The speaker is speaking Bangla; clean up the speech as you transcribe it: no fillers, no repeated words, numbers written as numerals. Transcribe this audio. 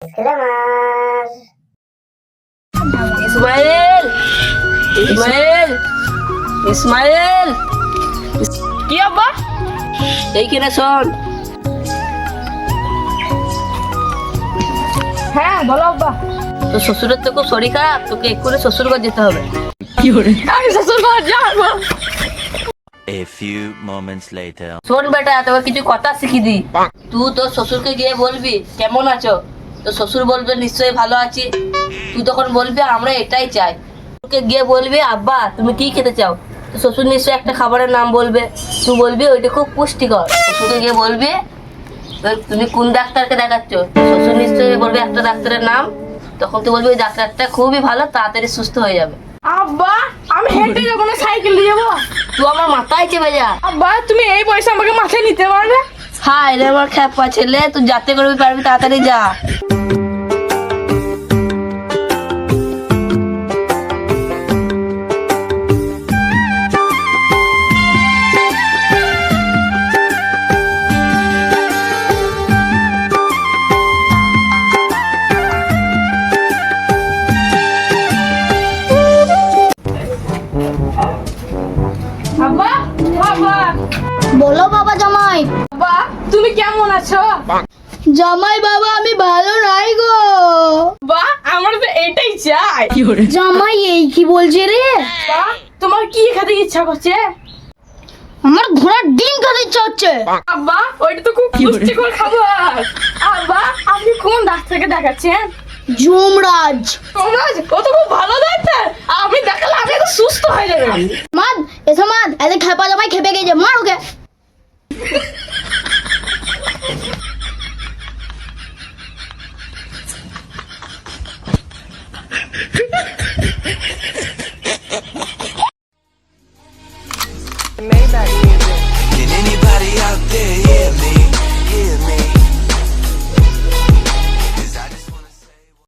ইসমাইল ইসমাইল ইসমাইল কি আব্বা? এইখানে শোন। হ্যাঁ বলো আব্বা। তো শ্বশুরের তো খুব শরীর খারাপ, তোকে এক্ষুনি শ্বশুর ঘর যেতে হবে। আমি শ্বশুর ঘর যাবো। A few moments later. শোন বেটা, তোকে কিছু কথা শিখিয়ে দি। তুই তোর শ্বশুরকে গিয়ে বলবি কেমন আছো, তো শ্বশুর বলবে নিশ্চয়ই ভালো আছি। তুই তখন বলবি আমরা এটাই চাই। তোকে গিয়ে বলবি আব্বা তুমি কি খেতে চাও, তো শ্বশুর নিশ্চয়ই একটা খাবারের নাম বলবে। তুই বলবি ওইটা খুব পুষ্টিকর। শ্বশুরকে গিয়ে বলবি তুমি কোন ডাক্তারকে দেখাচ্ছ, শ্বশুর নিশ্চয়ই বলবে একটা ডাক্তারের নাম। তখন তুই বলবি ওই ডাক্তারটা খুবই ভালো, তাড়াতাড়ি সুস্থ হয়ে যাবে। আব্বা আমি হেঁটে যাবো না সাইকেল দিয়ে যাবো? তুই আমার মাথায় চেপে যা। আব্বা তুমি এই পয়সা আমাকে মাথায় নিতে পারবে? হাই রে আমার খ্যাপা ছেলে, তুই যাতে করবি পারবি, তাড়াতাড়ি যা। আব্বা বাবা। বলো বাবা জামাই। আব্বা তুমি কেমন আছো? জামাই বাবা আমি ভালো নাই গো। বা আমার তো এটাই চাই। জামাই এই কি বলছে রে? বা তোমার কি খেতে ইচ্ছা করছে? আমার ঘোড়ার ডিম খেতে ইচ্ছা হচ্ছে। আব্বা ওইটা তো খুব পুষ্টিকর খাবার। আব্বা আপনি কোন ডাক্তারকে দেখাচ্ছেন? যমরাজ। তোমরা ও তো খুব ভালো ডাক্তার, আমি দেখালে আমি তো সুস্থ হয়ে যাবে। মাদ এসো মাদ, এত খেপা জামাই খেপে গেছে, মার ওকে। Can anybody out there hear me?